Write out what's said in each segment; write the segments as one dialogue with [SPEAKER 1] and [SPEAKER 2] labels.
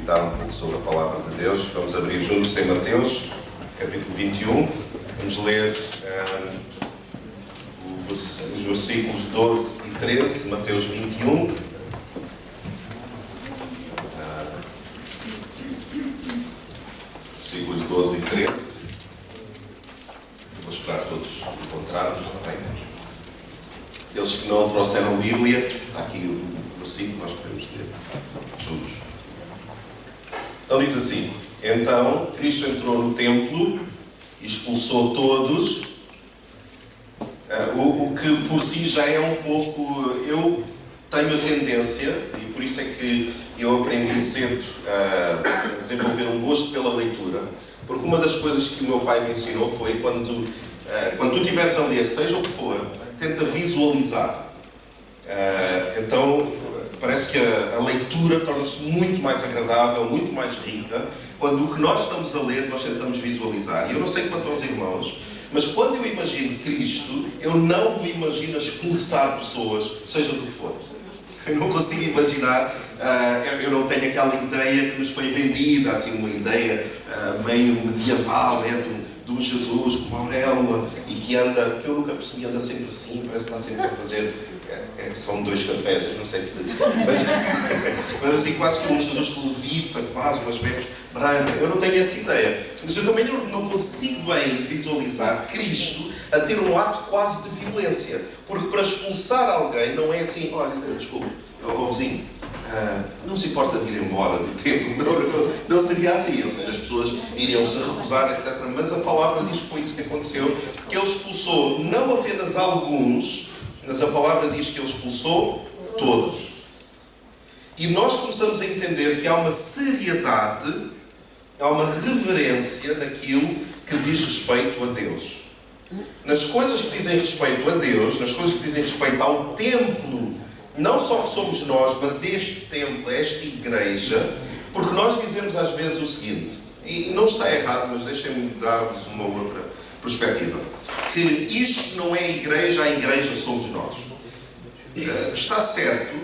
[SPEAKER 1] meditar um pouco sobre a Palavra de Deus. Vamos abrir juntos em Mateus, capítulo 21. Vamos ler os versículos 12 e 13, Mateus 21. Versículos 12 e 13. Vou esperar todos encontrarmos também. Eles que não trouxeram Bíblia, está aqui o versículo, nós podemos ler juntos. Então diz assim: então Cristo entrou no templo e expulsou todos, o que por si já é um pouco... Eu tenho a tendência, e por isso é que eu aprendi cedo a desenvolver um gosto pela leitura, porque uma das coisas que o meu pai me ensinou foi quando tu estiveres a ler, seja o que for, tenta visualizar. Então, parece que a leitura torna-se muito mais agradável, muito mais rica, quando o que nós estamos a ler, nós tentamos visualizar. E eu não sei quanto aos irmãos, mas quando eu imagino Cristo, eu não me imagino a expulsar pessoas, seja do que for. Eu não consigo imaginar, eu não tenho aquela ideia que nos foi vendida, assim, uma ideia meio medieval, de um Jesus com uma auréola e que anda, que eu nunca percebi, anda sempre assim, parece que está sempre a fazer, são 2 cafés, eu não sei se... Mas assim, quase que um Jesus que levita, quase umas vestes brancas, eu não tenho essa ideia. Mas eu também não consigo bem visualizar Cristo a ter um ato quase de violência. Porque para expulsar alguém não é assim, olha, desculpe, vizinho, não se importa de ir embora do templo, não seria assim, ou seja, as pessoas iriam se recusar, etc. Mas a palavra diz que foi isso que aconteceu, que ele expulsou não apenas alguns, mas a palavra diz que ele expulsou todos. E nós começamos a entender que há uma seriedade, há uma reverência naquilo que diz respeito a Deus. Nas coisas que dizem respeito a Deus, nas coisas que dizem respeito ao templo, não só que somos nós, mas este templo, esta igreja, porque nós dizemos às vezes o seguinte, e não está errado, mas deixem-me dar-vos uma outra perspectiva, que isto não é a igreja somos nós. Está certo,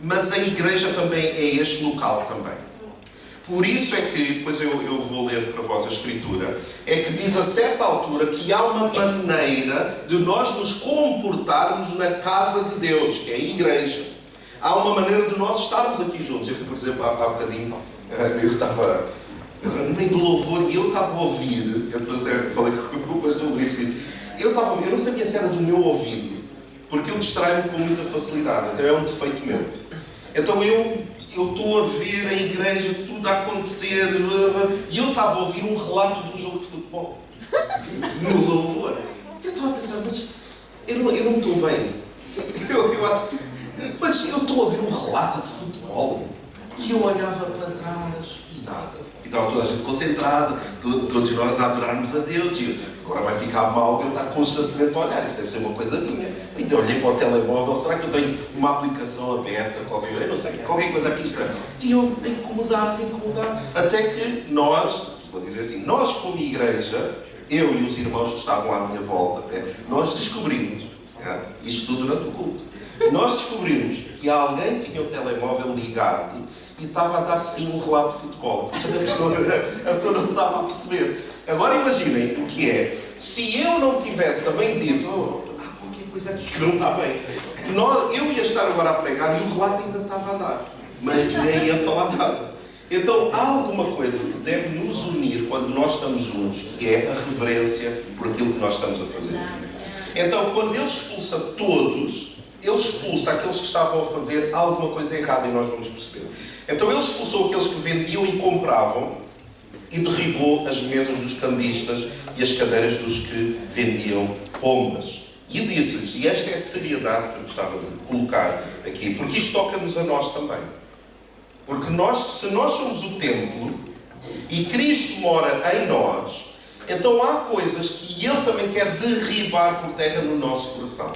[SPEAKER 1] mas a igreja também é este local também. Por isso é que, depois eu vou ler para vós a Escritura, é que diz a certa altura que há uma maneira de nós nos comportarmos na casa de Deus, que é a igreja. Há uma maneira de nós estarmos aqui juntos. Eu, por exemplo, há bocadinho, eu estava no meio do louvor e eu estava a ouvir, eu depois falei com o pastor Luís, eu não sabia se era do meu ouvido, porque eu distraio-me com muita facilidade, então é um defeito meu. Então eu estou a ver a igreja, tudo a acontecer, e eu estava a ouvir um relato de um jogo de futebol no louvor. Eu estava a pensar, mas eu não estou bem. Mas eu estou a ouvir um relato de futebol. E eu olhava para trás e nada. E estava toda a gente concentrada, todos nós a adorarmos a Deus. E agora vai ficar mal de eu estar constantemente a olhar. Isso deve ser uma coisa minha. E eu olhei para o telemóvel, será que eu tenho uma aplicação aberta? Eu não sei, qualquer coisa aqui estranha. E eu a incomodar. Até que nós, vou dizer assim, nós como igreja, eu e os irmãos que estavam à minha volta, nós descobrimos, isto tudo durante o culto, nós descobrimos que alguém tinha o telemóvel ligado e estava a dar sim um relato de futebol. A pessoa não estava a perceber. Agora imaginem o que é, se eu não tivesse também dito, qualquer coisa aqui que não está bem, eu ia estar agora a pregar e o relato ainda estava a dar, mas nem ia falar nada. Então há alguma coisa que deve nos unir quando nós estamos juntos, que é a reverência por aquilo que nós estamos a fazer aqui. Então quando ele expulsa todos, ele expulsa aqueles que estavam a fazer alguma coisa errada e nós vamos perceber. Então ele expulsou aqueles que vendiam e compravam e derribou as mesas dos cambistas e as cadeiras dos que vendiam pombas. E disse-lhes, e esta é a seriedade que eu gostava de colocar aqui, porque isto toca-nos a nós também. Porque se nós somos o templo e Cristo mora em nós, então há coisas que Ele também quer derribar por terra no nosso coração.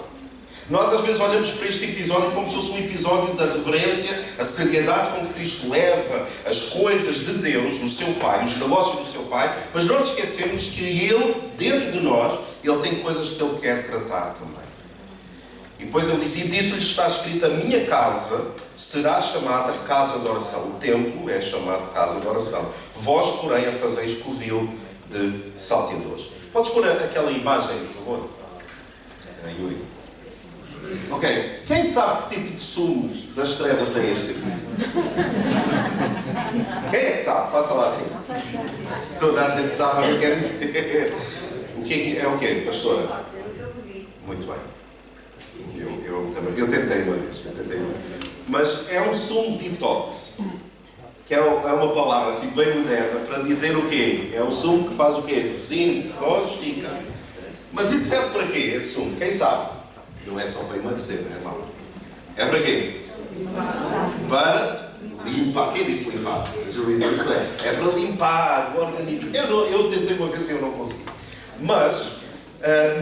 [SPEAKER 1] Nós às vezes olhamos para este episódio como se fosse um episódio da reverência, a seriedade com que Cristo leva as coisas de Deus, do seu Pai, os negócios do seu Pai, mas nós esquecemos que Ele, dentro de nós, Ele tem coisas que Ele quer tratar também. E depois Ele disse, e disso-lhe está escrito, a minha casa será chamada casa de oração. O templo é chamado casa de oração. Vós, porém, a fazeis covil de salteadores. Podes pôr aquela imagem, por favor? Yuri. Ok. Quem sabe que tipo de sumo das trevas é este aqui? Quem é que sabe? Faça lá assim. Toda a gente sabe o que eu quero dizer. O que é o quê, pastora? Muito bem. Eu tentei uma vez. Mas é um sumo detox. Que é uma palavra assim bem moderna para dizer o quê? É um sumo que faz o quê? Desintoxica. Mas isso serve para quê, esse sumo? Quem sabe? Não é só para emagrecer, não é mal. É para quê? Para limpar. Quem disse limpar? É para limpar o organismo. Eu tentei uma vez e eu não consegui. Mas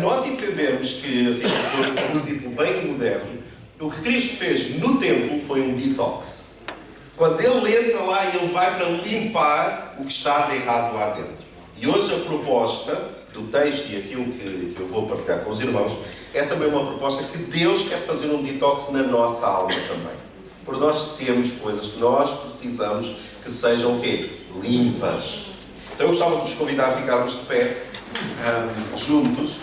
[SPEAKER 1] nós entendemos que, assim, por um título bem moderno, o que Cristo fez no templo foi um detox. Quando Ele entra lá, Ele vai para limpar o que está de errado lá dentro. E hoje a proposta do texto e aquilo que eu vou partilhar com os irmãos é também uma proposta que Deus quer fazer um detox na nossa alma também. Porque nós temos coisas que nós precisamos que sejam o quê? Limpas. Então eu gostava de vos convidar a ficarmos de pé juntos.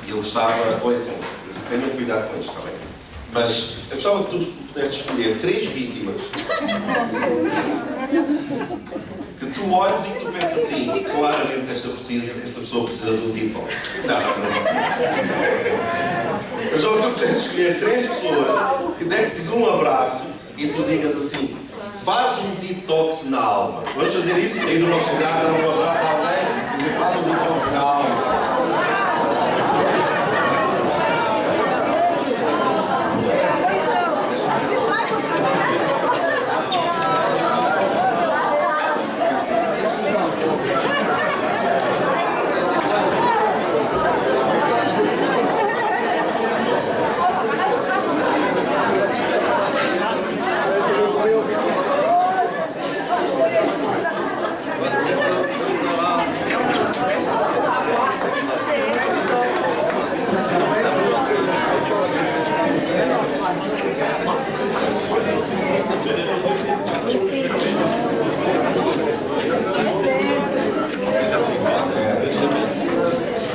[SPEAKER 1] E eu gostava, ouçam, tenham cuidado com isto, está bem? Mas eu gostava que tu pudesses escolher 3 vítimas que tu olhes e que tu pensas assim, claramente esta pessoa precisa de um detox. Não. Eu gostava que tu pudesses escolher 3 pessoas que desses um abraço e tu digas assim, faz um detox na alma. Vamos fazer isso? Sair do nosso lugar, dar um abraço a alguém e dizer, faz um detox na alma.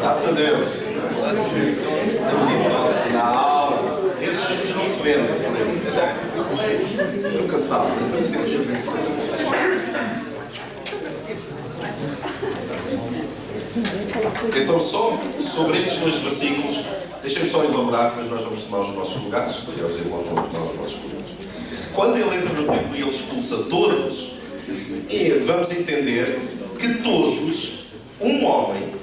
[SPEAKER 1] Graças a Deus. Na alma. Esses tipos não se vendem. Nunca sabe. Então, só sobre estes 2 versículos, deixem-me só elaborar, depois nós vamos tomar os nossos lugares, e os irmãos vão tomar os nossos lugares. Quando ele entra no templo e ele expulsa todos, e vamos entender que todos, um homem,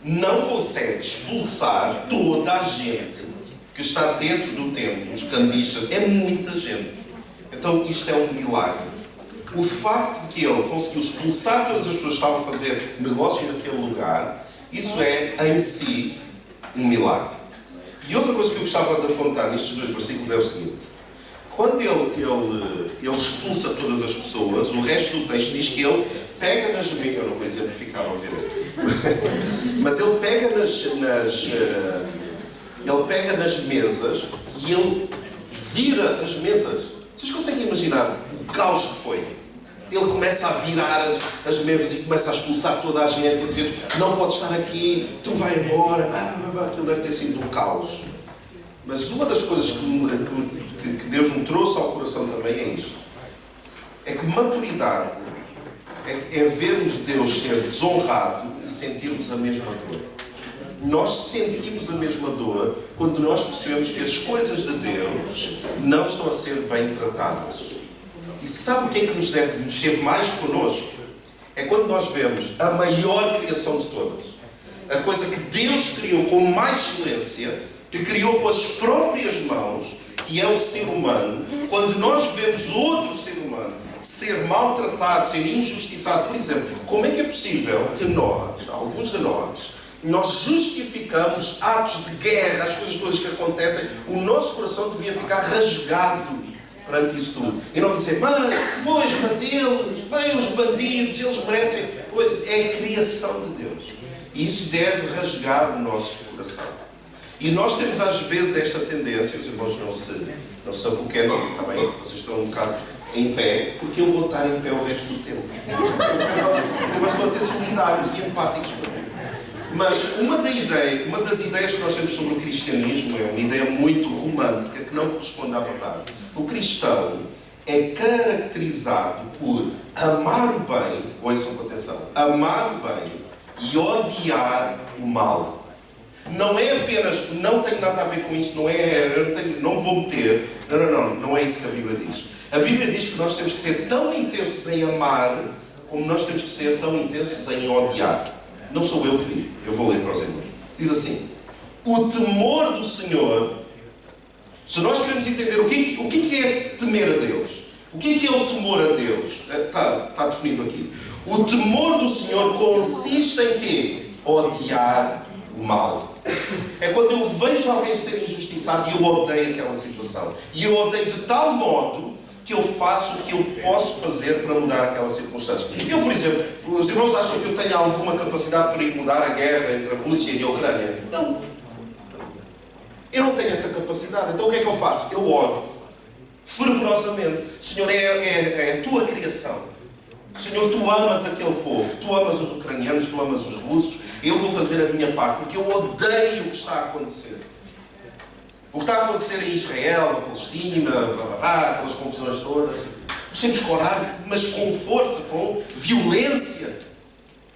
[SPEAKER 1] não consegue expulsar toda a gente que está dentro do templo, os cambistas, é muita gente. Então isto é um milagre. O facto de que ele conseguiu expulsar todas as pessoas que estavam a fazer negócio naquele lugar, isso é em si um milagre. E outra coisa que eu gostava de apontar nestes 2 versículos é o seguinte: quando ele expulsa todas as pessoas, o resto do texto diz que ele pega nas mesas, eu não vou exemplificar, obviamente, mas ele pega nas mesas e ele vira as mesas. Vocês conseguem imaginar o caos que foi? Ele começa a virar as mesas e começa a expulsar toda a gente, a dizer, não pode estar aqui, tu vai embora. Aquilo deve ter sido um caos. Mas uma das coisas que Deus me trouxe ao coração também é isto. É que maturidade é vermos Deus ser desonrado e sentirmos a mesma dor. Nós sentimos a mesma dor quando nós percebemos que as coisas de Deus não estão a ser bem tratadas. E sabe o que é que nos deve mexer mais connosco? É quando nós vemos a maior criação de todas. A coisa que Deus criou com mais excelência, que criou com as próprias mãos, que é o ser humano. Quando nós vemos outro ser humano ser maltratado, ser injustiçado, por exemplo, como é que é possível que nós, alguns de nós justificamos atos de guerra, as coisas todas que acontecem, o nosso coração devia ficar rasgado perante isso tudo. E não dizer, mas eles, bem, os bandidos, eles merecem. É a criação de Deus. E isso deve rasgar o nosso coração. E nós temos às vezes esta tendência, os irmãos não se aboquem, está bem? Vocês estão um bocado em pé, porque eu vou estar em pé o resto do tempo. Mas para ser solidários e empáticos também. Mas uma das ideias que nós temos sobre o cristianismo é uma ideia muito romântica, que não corresponde à verdade. O cristão é caracterizado por amar o bem, ouçam com atenção, amar o bem e odiar o mal. Não é apenas, não tem nada a ver com isso, não me vou meter, não é isso que a Bíblia diz. A Bíblia diz que nós temos que ser tão intensos em amar, como nós temos que ser tão intensos em odiar. Não sou eu que digo, eu vou ler para os irmãos. Diz assim: o temor do Senhor, se nós queremos entender o que é temer a Deus, o que é o temor a Deus, está definido aqui. O temor do Senhor consiste em quê? Odiar o mal. É quando eu vejo alguém ser injustiçado e eu odeio aquela situação. E eu odeio de tal modo que eu faço o que eu posso fazer para mudar aquela circunstância. Eu, por exemplo, os irmãos acham que eu tenho alguma capacidade para ir mudar a guerra entre a Rússia e a Ucrânia? Não. Eu não tenho essa capacidade. Então o que é que eu faço? Eu oro fervorosamente. Senhor, é a tua criação. Senhor, tu amas aquele povo, tu amas os ucranianos, tu amas os russos. Eu vou fazer a minha parte, porque eu odeio o que está a acontecer. O que está a acontecer em Israel, na Palestina, aquelas confusões todas. Nós temos que orar, mas com força, com violência.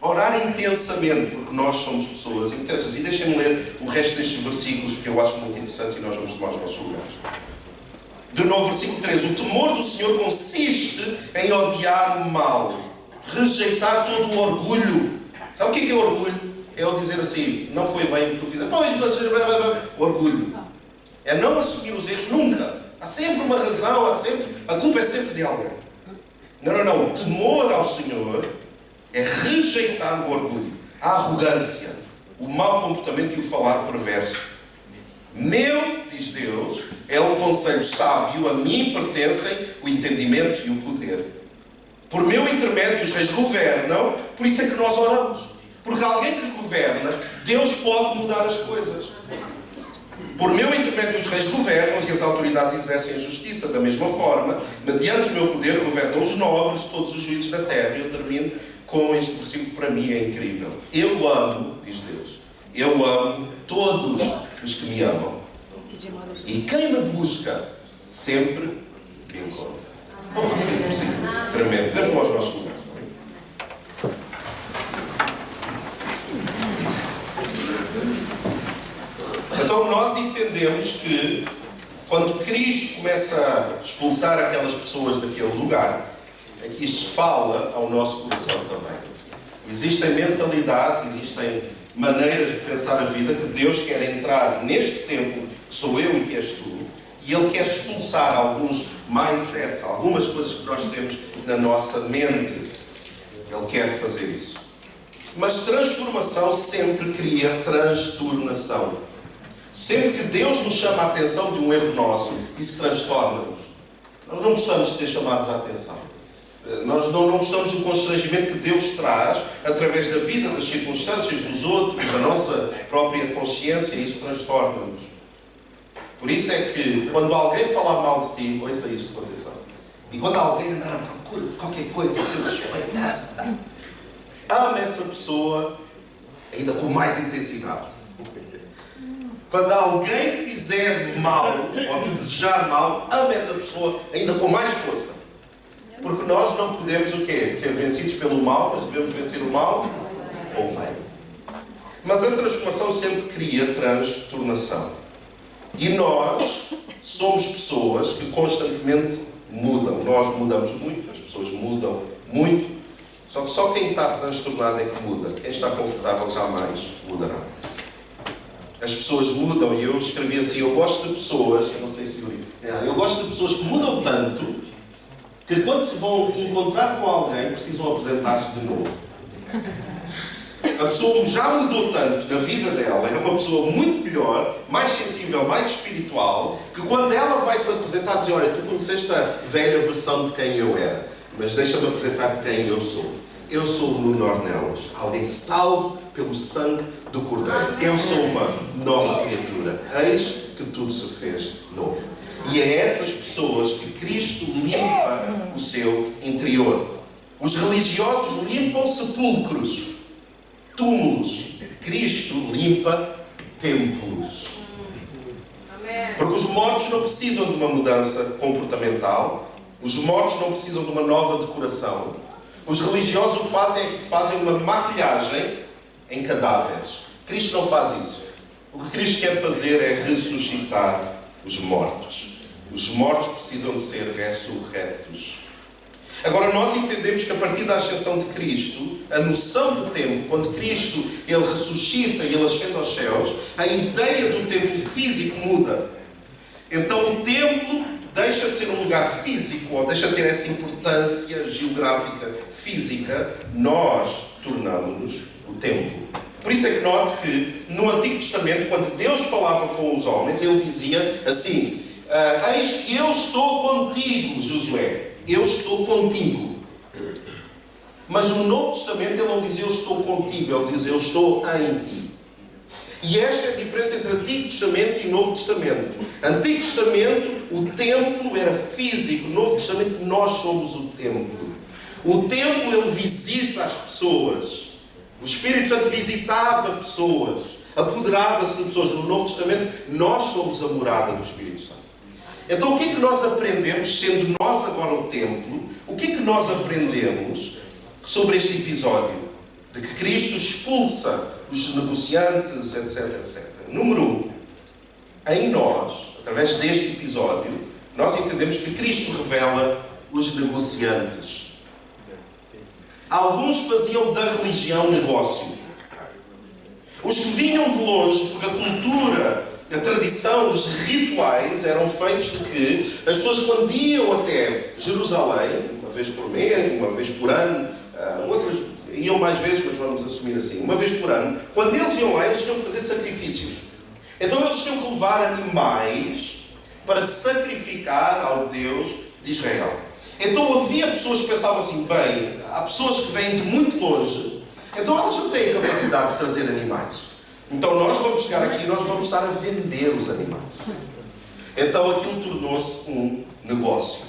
[SPEAKER 1] Orar intensamente, porque nós somos pessoas intensas. E deixem-me ler o resto destes versículos, porque eu acho muito interessantes, e nós vamos tomar os nossos lugares. De novo, versículo 3. O temor do Senhor consiste em odiar o mal, rejeitar todo o orgulho. Sabe o que é orgulho? É eu dizer assim, não foi bem o que tu fizeste. Pois, mas orgulho. É não assumir os erros nunca. Há sempre uma razão, a culpa é sempre de alguém. Não. O temor ao Senhor é rejeitar o orgulho, a arrogância, o mau comportamento e o falar perverso. Meu, diz Deus, é um conselho sábio, a mim pertencem o entendimento e o poder. Por meu intermédio os reis governam, por isso é que nós oramos. Porque alguém que governa, Deus pode mudar as coisas. Por meu intermédio os reis governam e as autoridades exercem a justiça. Da mesma forma, mediante o meu poder, governam os nobres, todos os juízes da terra. E eu termino com este versículo que para mim é incrível. Eu amo, diz Deus, eu amo todos os que me amam. E quem me busca, sempre me encontra. Que versículo tremendo. Deus aos nossos lugares. Então nós entendemos que quando Cristo começa a expulsar aquelas pessoas daquele lugar, é que isto fala ao nosso coração também. Existem mentalidades, existem maneiras de pensar a vida que Deus quer entrar neste templo, que sou eu e que és tu, e Ele quer expulsar alguns mindsets, algumas coisas que nós temos na nossa mente. Ele quer fazer isso. Mas transformação sempre cria transtornação. Sempre que Deus nos chama a atenção de um erro nosso, isso transtorna-nos. Nós não gostamos de ser chamados a atenção. Nós não gostamos do constrangimento que Deus traz através da vida, das circunstâncias dos outros, da nossa própria consciência, e isso transtorna-nos. Por isso é que, quando alguém falar mal de ti, ouça isto com atenção. E quando alguém andar à procura de qualquer coisa, ame essa pessoa ainda com mais intensidade. Quando alguém fizer mal, ou te desejar mal, ame essa pessoa ainda com mais força. Porque nós não podemos o quê? Ser vencidos pelo mal, mas devemos vencer o mal ou o bem. Mas a transformação sempre cria transtornação. E nós somos pessoas que constantemente mudam. Nós mudamos muito, as pessoas mudam muito. Só quem está transtornado é que muda. Quem está confortável jamais mudará. As pessoas mudam, e eu escrevi assim, eu gosto de pessoas, eu não sei se eu gosto de pessoas que mudam tanto, que quando se vão encontrar com alguém, precisam apresentar-se de novo. A pessoa já mudou tanto na vida dela, é uma pessoa muito melhor, mais sensível, mais espiritual, que quando ela vai se apresentar, dizer, olha, tu conheceste a velha versão de quem eu era, mas deixa-me apresentar de quem eu sou. Eu sou o Nuno Ornelas, alguém salvo pelo sangue do Cordeiro. Eu sou uma nova criatura. Eis que tudo se fez novo. E é essas pessoas que Cristo limpa o seu interior. Os religiosos limpam sepulcros, túmulos. Cristo limpa templos. Porque os mortos não precisam de uma mudança comportamental. Os mortos não precisam de uma nova decoração. Os religiosos o que fazem é que fazem uma maquilhagem em cadáveres. Cristo não faz isso. O que Cristo quer fazer é ressuscitar os mortos. Os mortos precisam de ser ressurretos. Agora, nós entendemos que a partir da ascensão de Cristo, a noção do tempo, quando Cristo ele ressuscita e ele ascende aos céus, a ideia do tempo físico muda. Então o templo deixa de ser um lugar físico, ou deixa de ter essa importância geográfica física. Nós tornamos-nos o templo. Por isso é que note que no Antigo Testamento, quando Deus falava com os homens, ele dizia assim: eis que eu estou contigo, Josué. Eu estou contigo. Mas no Novo Testamento ele não diz eu estou contigo, ele diz eu estou em ti. E esta é a diferença entre Antigo Testamento e Novo Testamento. Antigo Testamento, o templo era físico. Novo Testamento, nós somos o templo. O templo, ele visita as pessoas. O Espírito Santo visitava pessoas, apoderava-se de pessoas. No Novo Testamento, nós somos a morada do Espírito Santo. Então, o que é que nós aprendemos, sendo nós agora o templo, o que é que nós aprendemos sobre este episódio? De que Cristo expulsa os negociantes, etc, etc. Número 1. Em nós, através deste episódio, nós entendemos que Cristo revela os negociantes. Alguns faziam da religião negócio. Os que vinham de longe, porque a cultura, a tradição, os rituais eram feitos de que as pessoas, quando iam até Jerusalém, uma vez por mês, uma vez por ano, outras iam mais vezes, mas vamos assumir assim, uma vez por ano, quando eles iam lá, eles tinham que fazer sacrifícios. Então eles tinham que levar animais para sacrificar ao Deus de Israel. Então havia pessoas que pensavam assim: bem, há pessoas que vêm de muito longe, então elas não têm a capacidade de trazer animais. Então nós vamos chegar aqui e nós vamos estar a vender os animais. Então aquilo tornou-se um negócio.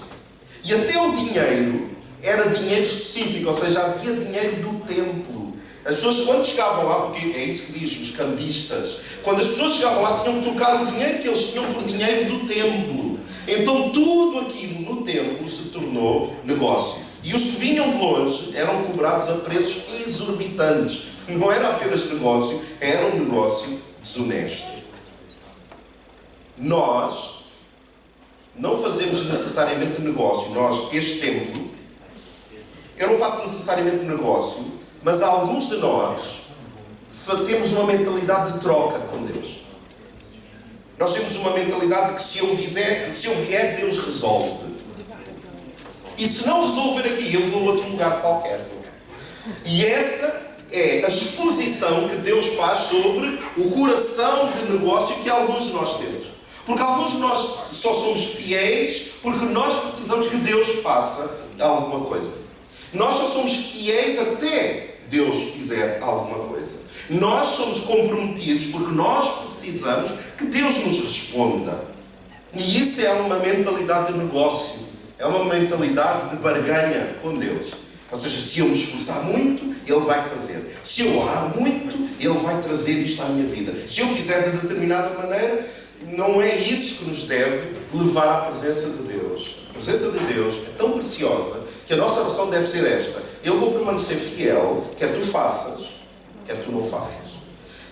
[SPEAKER 1] E até o dinheiro era dinheiro específico, ou seja, havia dinheiro do templo. As pessoas, quando chegavam lá, porque é isso que diz os cambistas, quando as pessoas chegavam lá, tinham que trocar o dinheiro que eles tinham por dinheiro do templo. Então tudo aquilo no templo se tornou negócio. E os que vinham de longe eram cobrados a preços exorbitantes. Não era apenas negócio, era um negócio desonesto. Nós não fazemos necessariamente negócio. Nós, este templo, eu não faço necessariamente negócio, mas alguns de nós temos uma mentalidade de troca com Deus. Nós temos uma mentalidade de que se eu vier, Deus resolve. E se não resolver aqui, eu vou a outro lugar qualquer. E essa é a exposição que Deus faz sobre o coração de negócio que alguns de nós temos. Porque alguns de nós só somos fiéis porque nós precisamos que Deus faça alguma coisa. Nós só somos fiéis até Deus fizer alguma coisa. Nós somos comprometidos porque nós precisamos que Deus nos responda. E isso é uma mentalidade de negócio. É uma mentalidade de barganha com Deus. Ou seja, se eu me esforçar muito, Ele vai fazer. Se eu orar muito, Ele vai trazer isto à minha vida. Se eu fizer de determinada maneira, não é isso que nos deve levar à presença de Deus. A presença de Deus é tão preciosa que a nossa oração deve ser esta: eu vou permanecer fiel, quer tu faças, quer tu não faças.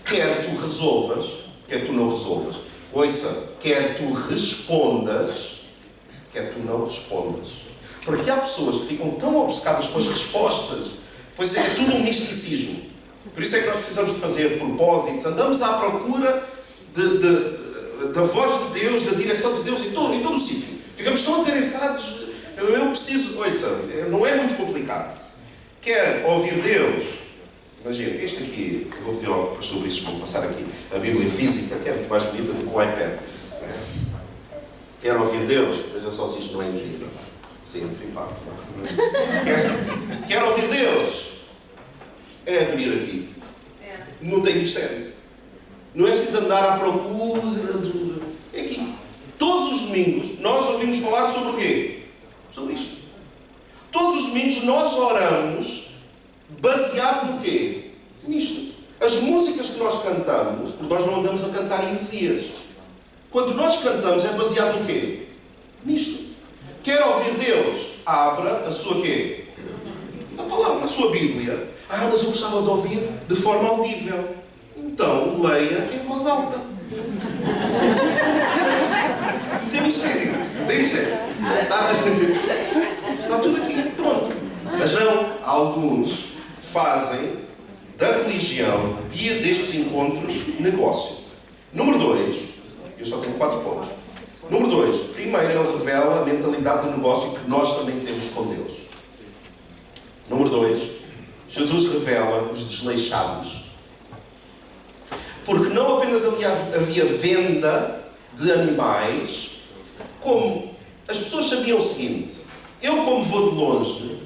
[SPEAKER 1] Quer tu resolvas, quer tu não resolvas. Ouça, quer tu respondas, quer tu não respondas. Porque há pessoas que ficam tão obcecadas com as respostas, pois é tudo um misticismo. Por isso é que nós precisamos de fazer propósitos. Andamos à procura da voz de Deus, da direção de Deus em todo o sítio. Ficamos tão atarefados. Eu preciso... Ouça, não é muito complicado. Quer ouvir Deus? Imagina, este aqui, eu vou pedir ao pastor Bispo para passar aqui a Bíblia física, que é muito mais bonita do que o iPad. Quer ouvir Deus? Veja só se isto não é incrível. Sim, quer ouvir Deus? é abrir aqui. Não tem mistério. Não é preciso andar à procura. É aqui. Todos os domingos nós ouvimos falar sobre o quê? Sobre isto. Todos os domingos nós oramos baseado no quê? Nisto. As músicas que nós cantamos, porque nós não andamos a cantar heresias. Quando nós cantamos é baseado no quê? Nisto. Quer ouvir Deus? Abra a sua quê? A palavra, a sua Bíblia. Mas eu gostava de ouvir de forma audível. Então, leia em voz alta. Tem mistério. Tem mistério. Está tudo aqui. Pronto. Mas não, alguns fazem da religião, dia destes encontros, negócio. Número 2. Eu só tenho 4 pontos. Número 2. Primeiro, ele revela a mentalidade de negócio que nós também temos com Deus. Número 2. Jesus revela os desleixados. Porque não apenas ali havia venda de animais, como as pessoas sabiam o seguinte: eu, como vou de longe,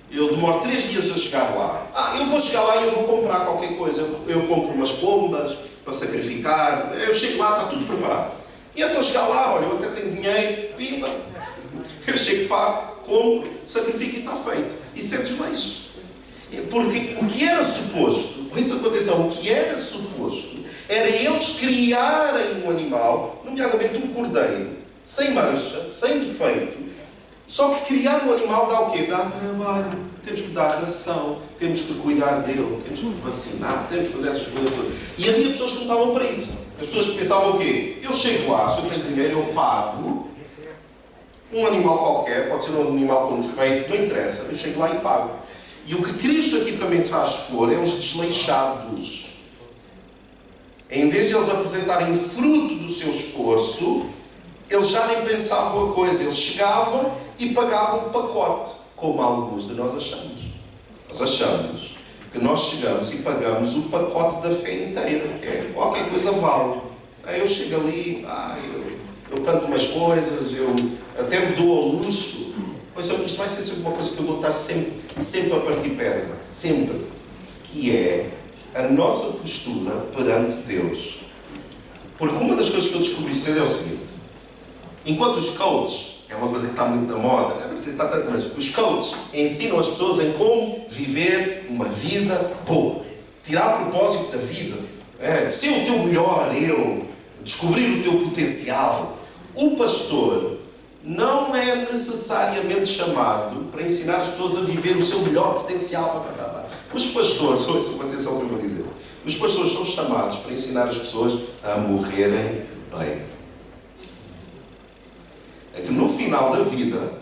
[SPEAKER 1] eu demoro 3 dias a chegar lá. Eu vou chegar lá e eu vou comprar qualquer coisa. Eu compro umas pombas para sacrificar. Eu chego lá, está tudo preparado. E é só chegar lá, olha, eu até tenho dinheiro, pimba. Eu chego lá, compro, sacrifico e está feito. Isso é desleixo. Porque o que era suposto, isso com atenção, o que era suposto, era eles criarem um animal, nomeadamente um cordeiro, sem mancha, sem defeito. Só que criar um animal dá o quê? Dá trabalho. Temos que dar ração, temos que cuidar dele, temos que vacinar, temos que fazer essas coisas todas. E havia pessoas que não estavam para isso. As pessoas pensavam o quê? Eu chego lá, se eu tenho dinheiro, eu pago um animal qualquer, pode ser um animal com defeito, não interessa, eu chego lá e pago. E o que Cristo aqui também traz expor é os desleixados. Em vez de eles apresentarem fruto do seu esforço, eles já nem pensavam a coisa. Eles chegavam e pagavam o pacote, como alguns de nós achamos. Nós achamos que nós chegamos e pagamos o pacote da fé inteira. Que é, qualquer coisa vale. Eu chego ali, eu canto umas coisas, eu até me dou ao luxo. Pois isto vai ser sempre uma coisa que eu vou estar sempre a partir pedra. Sempre. Que é a nossa postura perante Deus. Porque uma das coisas que eu descobri cedo é o seguinte: enquanto os coaches, é uma coisa que está muito na moda, não sei se está tanto, mas os coaches ensinam as pessoas em como viver uma vida boa, tirar propósito da vida, ser o teu melhor eu, descobrir o teu potencial. O pastor não é necessariamente chamado para ensinar as pessoas a viver o seu melhor potencial. Os pastores, ouçam atenção ao que eu vou dizer, os pastores são chamados para ensinar as pessoas a morrerem bem. É que no final da vida,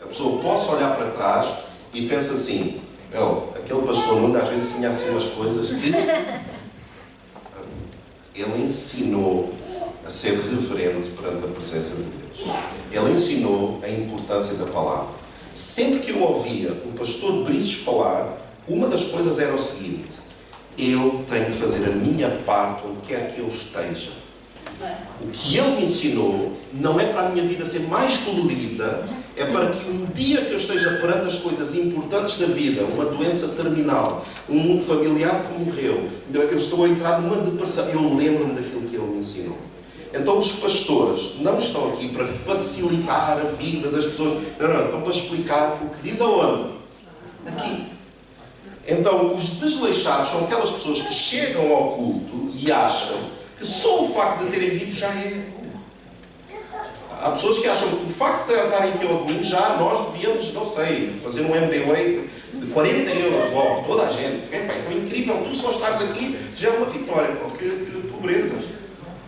[SPEAKER 1] a pessoa possa olhar para trás e pensa assim: aquele pastor Nuno às vezes tinha assim umas coisas que ele ensinou a ser reverente perante a presença de Deus. Ele ensinou a importância da palavra. Sempre que eu ouvia o pastor Brices falar, uma das coisas era o seguinte: eu tenho que fazer a minha parte onde quer que eu esteja. O que ele me ensinou não é para a minha vida ser mais colorida, é para que um dia que eu esteja perante as coisas importantes da vida, uma doença terminal, um familiar que morreu, eu estou a entrar numa depressão, eu lembro-me daquilo que ele me ensinou. Então os pastores não estão aqui para facilitar a vida das pessoas, não, estão para explicar o que diz aonde? Aqui. Então os desleixados são aquelas pessoas que chegam ao culto e acham que só o facto de terem vindo já é. Há pessoas que acham que o facto de estarem aqui ao domingo já nós devíamos, não sei, fazer um MBA de 40 euros logo, toda a gente. Então é incrível, tu só estás aqui já é uma vitória. Que pobreza.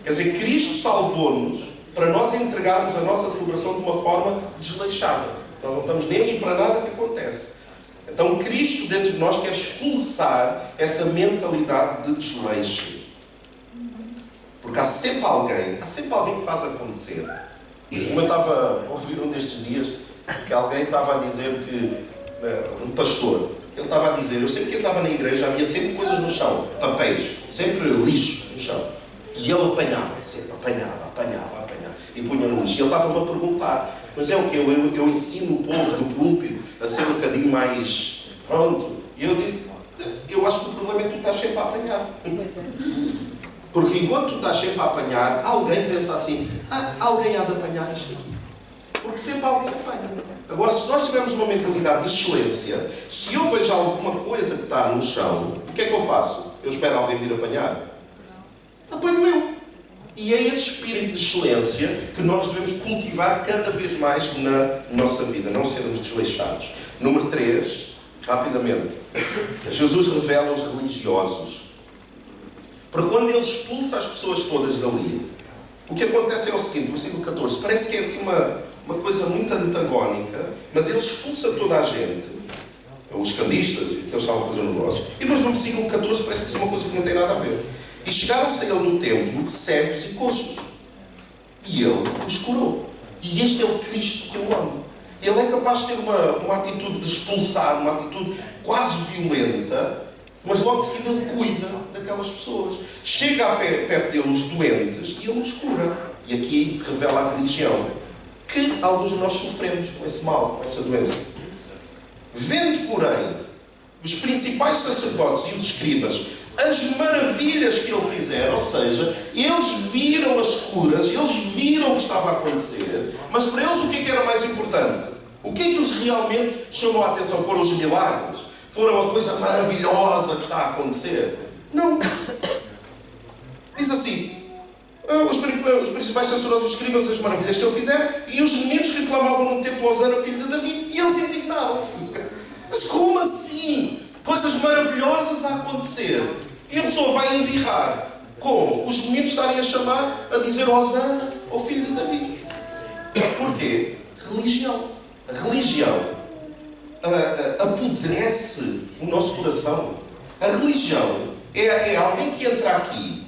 [SPEAKER 1] Quer dizer, Cristo salvou-nos para nós entregarmos a nossa celebração de uma forma desleixada. Nós não estamos nem aí para nada que acontece. Então Cristo dentro de nós quer expulsar essa mentalidade de desleixo. Porque há sempre alguém que faz acontecer. Como eu estava a ouvir um destes dias, que alguém estava a dizer que, um pastor, ele estava a dizer, eu sempre que estava na igreja havia sempre coisas no chão, papéis, sempre lixo no chão. E ele apanhava, sempre apanhava, e punha no lixo. E ele estava-me a perguntar, mas é o que? Eu ensino o povo do púlpito a ser um bocadinho mais pronto. E eu disse, eu acho que o problema problema é que tu estás sempre a apanhar.
[SPEAKER 2] Pois é.
[SPEAKER 1] Porque enquanto tu estás sempre a apanhar, alguém pensa assim, alguém há de apanhar isto aqui. Porque sempre alguém apanha. Agora, se nós tivermos uma mentalidade de excelência, se eu vejo alguma coisa que está no chão, o que é que eu faço? Eu espero alguém vir apanhar? Apanho eu. E é esse espírito de excelência que nós devemos cultivar cada vez mais na nossa vida, não sermos desleixados. Número 3, rapidamente. Jesus revela os religiosos. Para quando ele expulsa as pessoas todas dali, o que acontece é o seguinte, versículo 14, parece que é assim uma coisa muito antagónica, mas ele expulsa toda a gente, os cambistas, que eles estavam a fazer negócios, e depois no versículo 14 parece que diz uma coisa que não tem nada a ver. E chegaram-se a ele no templo, cegos e coxos. E ele os curou. E este é o Cristo que eu amo. Ele é capaz de ter uma atitude de expulsar, uma atitude quase violenta, mas logo de seguida ele cuida daquelas pessoas. Chega perto dele os doentes e ele os cura. E aqui revela a religião. Que alguns de nós sofremos com esse mal, com essa doença. Vendo, porém, os principais sacerdotes e os escribas as maravilhas que ele fizera, ou seja, eles viram as curas, eles viram o que estava a acontecer, mas para eles o que é que era mais importante? O que é que os realmente chamou a atenção? Foram os milagres? Foram a coisa maravilhosa que está a acontecer? Não. Diz assim, os principais sacerdotes e escribas as maravilhas que ele fizeram e os meninos que clamavam no templo Hosana, filho de Davi, e eles indignaram-se. Mas como assim? Coisas maravilhosas a acontecer. E a pessoa vai embirrar. Como? Os meninos estarem a chamar, a dizer Hosana ao filho de Davi. Porquê? Religião. A religião apodrece o nosso coração. A religião é alguém que entra aqui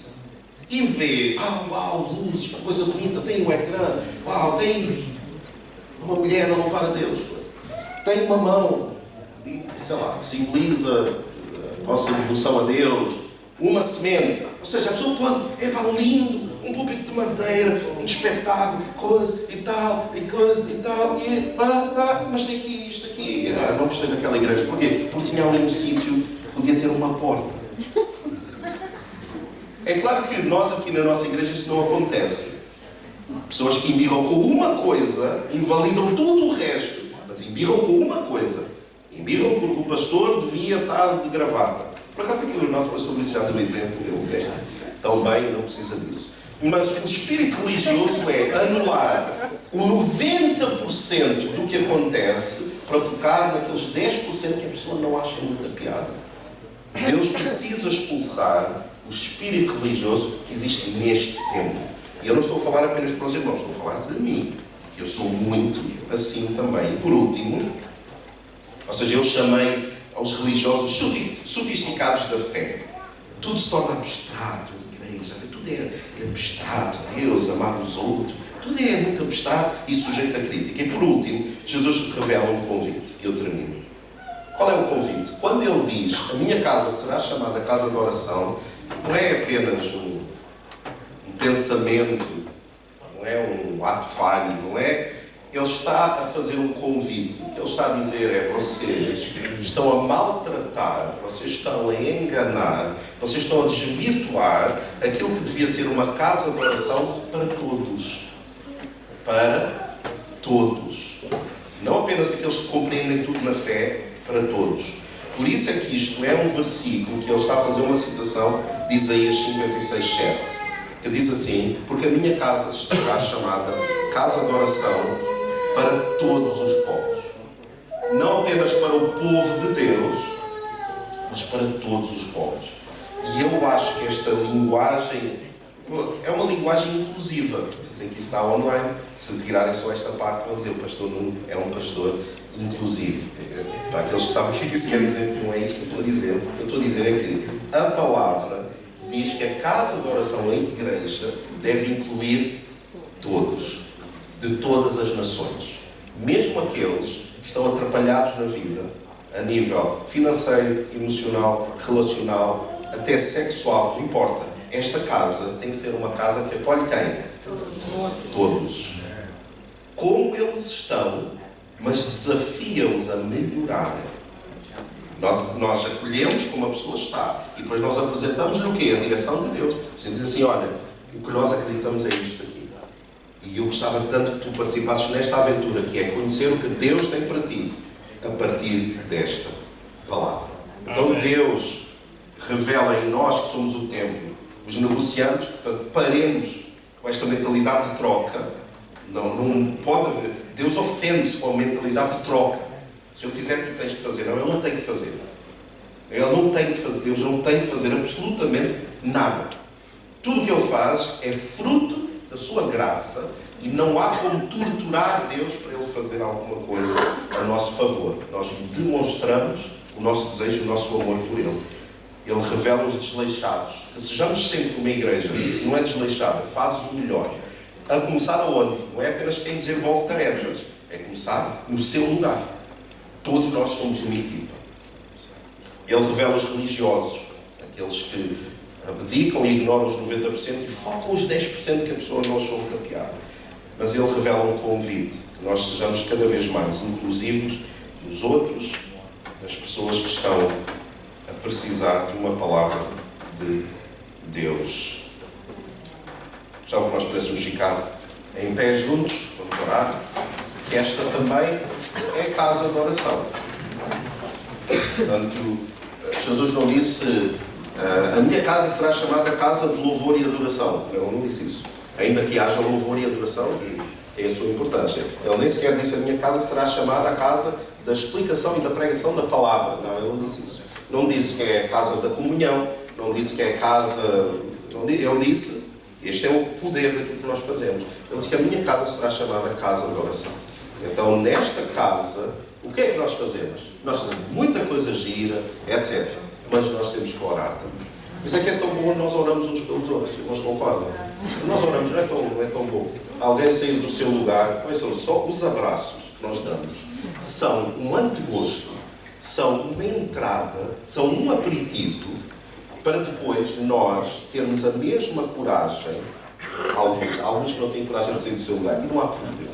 [SPEAKER 1] e vê, uau, luzes, uma coisa bonita, tem o ecrã, uau, tem uma mulher a louvar a Deus, tem uma mão, sei lá, que simboliza a nossa devoção a Deus, uma semente. Ou seja, a pessoa pode, lindo, um púlpito de madeira, um espetáculo, coisa e tal, mas tem aqui isto aqui. Não gostei daquela igreja. Porquê? Porque tinha ali um sítio que podia ter uma porta. É claro que nós aqui na nossa igreja isso não acontece. Pessoas que embirram com uma coisa, invalidam tudo o resto, mas embirram com uma coisa. Embirram porque o pastor devia estar de gravata. Por acaso aqui o nosso pastor disse já do exemplo, ele veste-se tão bem, não precisa disso. Mas o espírito religioso é anular o 90% do que acontece para focar naqueles 10% que a pessoa não acha muita piada. Deus precisa expulsar o espírito religioso que existe neste tempo. E eu não estou a falar apenas para os irmãos, estou a falar de mim, que eu sou muito assim também. E por último, ou seja, eu chamei aos religiosos sofisticados da fé. Tudo se torna abstrato, igreja, tudo é abstrato, Deus, amar os outros, tudo é muito abstrato e sujeito a crítica. E por último, Jesus revela um convite, e eu termino. Qual é o convite? Quando ele diz, a minha casa será chamada casa de oração, não é apenas um pensamento, não é um ato falho, não é? Ele está a fazer um convite. O que ele está a dizer é: vocês estão a maltratar, vocês estão a enganar, vocês estão a desvirtuar aquilo que devia ser uma casa de oração para todos. Para todos. Não apenas aqueles que compreendem tudo na fé, para todos. Por isso é que isto é um versículo que ele está a fazer uma citação de Isaías 56:7, que diz assim: porque a minha casa será chamada casa de oração para todos os povos. Não apenas para o povo de Deus, mas para todos os povos. E eu acho que esta linguagem é uma linguagem inclusiva. Dizem que está online. Se tirarem só esta parte, vão dizer: o pastor Nuno é um pastor inclusivo. Para aqueles que sabem o que é que isso quer dizer, não é isso que eu estou a dizer. O que eu estou a dizer é que a palavra diz que a casa de oração, a igreja, deve incluir todos, de todas as nações. Mesmo aqueles que estão atrapalhados na vida, a nível financeiro, emocional, relacional, até sexual, não importa. Esta casa tem que ser uma casa que acolhe quem? Todos. Como eles estão, mas desafia-os a melhorarem. Nós acolhemos como a pessoa está e depois nós apresentamos-lhe o quê? A direção de Deus. Você diz assim, olha, o que nós acreditamos é isto aqui. E eu gostava tanto que tu participasses nesta aventura, que é conhecer o que Deus tem para ti a partir desta palavra. Então Deus revela em nós que somos o templo, os negociantes, portanto, paremos com esta mentalidade de troca. Não pode haver. Deus ofende-se com a mentalidade de troca. Se eu fizer, tu tens que fazer. Não, Ele não tem que fazer. Ele não tem que fazer. Deus não tem que fazer absolutamente nada. Tudo o que Ele faz é fruto da sua graça e não há como torturar Deus para Ele fazer alguma coisa a nosso favor. Nós demonstramos o nosso desejo, o nosso amor por Ele. Ele revela os desleixados. Que sejamos sempre uma igreja, não é desleixada, faz o melhor. A começar aonde? Não é apenas quem desenvolve tarefas, é começar no seu lugar. Todos nós somos uma equipa. Ele revela os religiosos, aqueles que abdicam e ignoram os 90% e focam os 10% que a pessoa não achou muita piada. Mas Ele revela um convite, que nós sejamos cada vez mais inclusivos nos outros, nas pessoas que estão a precisar de uma palavra de Deus. Gostava que nós pudéssemos ficar em pé juntos, vamos orar. Esta também é casa de oração. Portanto, Jesus não disse a minha casa será chamada casa de louvor e adoração. Ele não disse isso. Ainda que haja louvor e adoração, e tem a sua importância. Ele nem sequer disse a minha casa será chamada a casa da explicação e da pregação da palavra. Não, ele não disse isso. Não disse que é a casa da comunhão, não disse que é a casa... Ele disse, este é o poder daquilo que nós fazemos. Ele disse que a minha casa será chamada casa de oração. Então, nesta casa, o que é que nós fazemos? Nós fazemos muita coisa gira, etc. Mas nós temos que orar também. Isso é que é tão bom, nós oramos uns pelos outros. Nós concordam? Nós oramos, não é tão bom. Alguém sair do seu lugar, são só os abraços que nós damos. São um antegosto, são uma entrada, são um aperitivo, para depois nós termos a mesma coragem, alguns que não têm coragem de sair do seu lugar, e não há problema.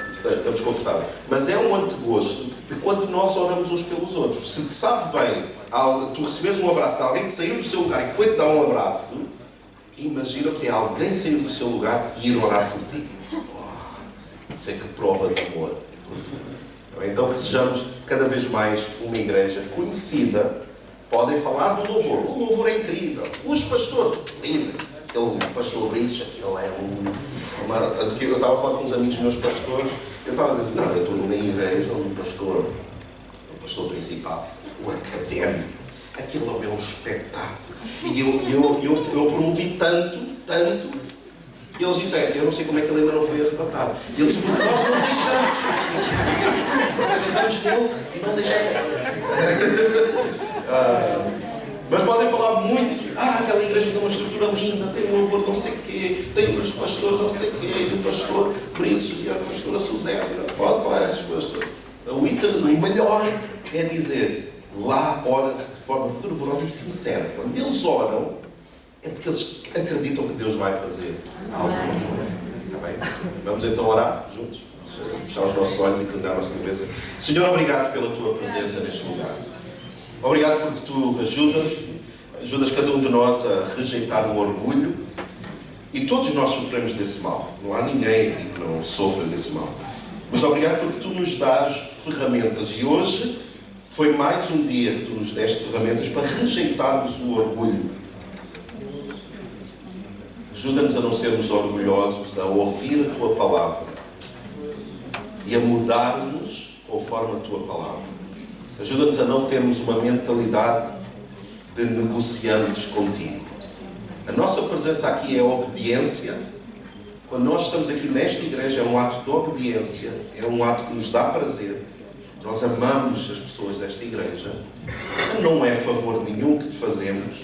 [SPEAKER 1] Estamos confortáveis. Mas é um antegosto de quando nós oramos uns pelos outros. Se sabe bem, tu recebes um abraço de alguém que saiu do seu lugar e foi-te dar um abraço, imagina que é alguém sair do seu lugar e ir orar por ti. Isso é que prova de amor profundo. Então que sejamos cada vez mais uma igreja conhecida. Podem falar do louvor. O louvor é incrível. Os pastores, incrível. Aquele pastor Brice, ele é eu estava a falar com uns amigos meus pastores, eu estava a dizer, não, eu estou numa igreja onde o pastor principal, o académico, aquilo é um espetáculo. E eu promovi tanto, e eles disseram, eu não sei como é que ele ainda não foi arrebatado. E eles disseram, nós não deixamos. Nós acreditamos nele e não deixamos. Mas podem falar muito. Aquela igreja tem uma estrutura linda, tem um louvor não sei o quê, tem os pastores não sei o quê, e o pastor por isso, e a pastora Suzana. Pode falar essas coisas todas. O melhor é dizer, lá ora-se de forma fervorosa e sincera. Quando eles oram, é porque eles acreditam que Deus vai fazer alguma coisa. Está bem? Vamos então orar juntos? Fechar os nossos olhos e inclinar a nossa cabeça. Senhor, obrigado pela tua presença neste lugar. Obrigado porque tu ajudas cada um de nós a rejeitar o orgulho, e todos nós sofremos desse mal. Não há ninguém aqui que não sofra desse mal. Mas obrigado porque tu nos dás ferramentas, e hoje foi mais um dia que tu nos deste ferramentas para rejeitarmos o orgulho. Ajuda-nos a não sermos orgulhosos, a ouvir a tua palavra e a mudar-nos conforme a tua palavra. Ajuda-nos a não termos uma mentalidade de negociantes contigo. A nossa presença aqui é obediência. Quando nós estamos aqui nesta igreja, é um ato de obediência, é um ato que nos dá prazer. Nós amamos as pessoas desta igreja. Não é favor nenhum que te fazemos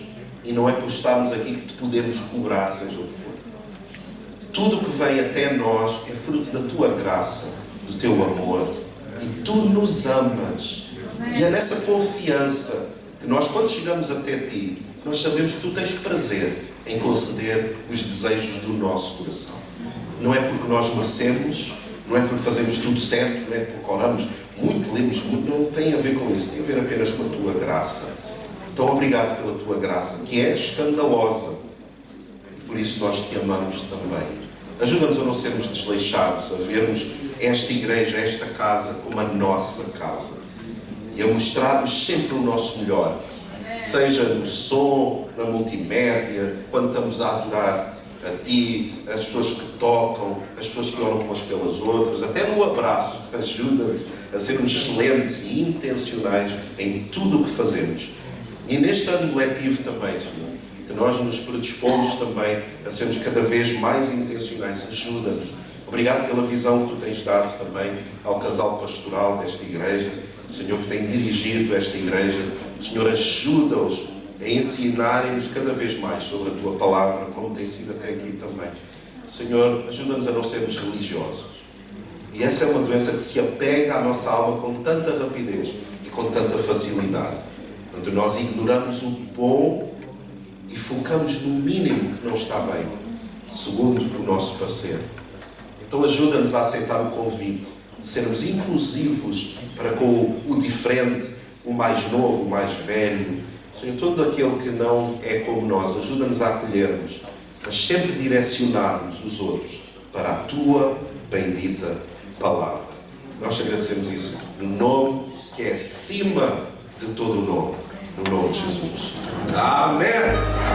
[SPEAKER 1] e não é por estarmos aqui que te podemos cobrar, seja o que for. Tudo o que vem até nós é fruto da tua graça, do teu amor, e tu nos amas. E é nessa confiança que nós, quando chegamos até ti, nós sabemos que tu tens prazer em conceder os desejos do nosso coração. Não é porque nós merecemos, não é porque fazemos tudo certo, não é porque oramos lemos muito, não tem a ver com isso, tem a ver apenas com a tua graça. Então, obrigado pela tua graça, que é escandalosa. Por isso nós te amamos também. Ajuda-nos a não sermos desleixados, a vermos esta igreja, esta casa, como a nossa casa. E a mostrarmos sempre o nosso melhor. Seja no som, na multimédia, quando estamos a adorar a Ti, as pessoas que tocam, as pessoas que oram umas pelas outras, até no abraço. Ajuda-nos a sermos excelentes e intencionais em tudo o que fazemos. E neste ano letivo também, Senhor, que nós nos predispomos também a sermos cada vez mais intencionais. Ajuda-nos. Obrigado pela visão que Tu tens dado também ao casal pastoral desta igreja, Senhor, que tem dirigido esta igreja. Senhor, ajuda-os a ensinarem-nos cada vez mais sobre a Tua palavra, como tem sido até aqui também. Senhor, ajuda-nos a não sermos religiosos. E essa é uma doença que se apega à nossa alma com tanta rapidez e com tanta facilidade. Quando nós ignoramos o bom e focamos no mínimo que não está bem, segundo o nosso parecer. Então ajuda-nos a aceitar o convite, de sermos inclusivos para com o diferente, o mais novo, o mais velho. Senhor, todo aquele que não é como nós, ajuda-nos a acolhermos, mas sempre direcionarmos os outros para a Tua bendita palavra. Nós agradecemos isso no nome que é acima de todo o nome, no nome de Jesus. Amém!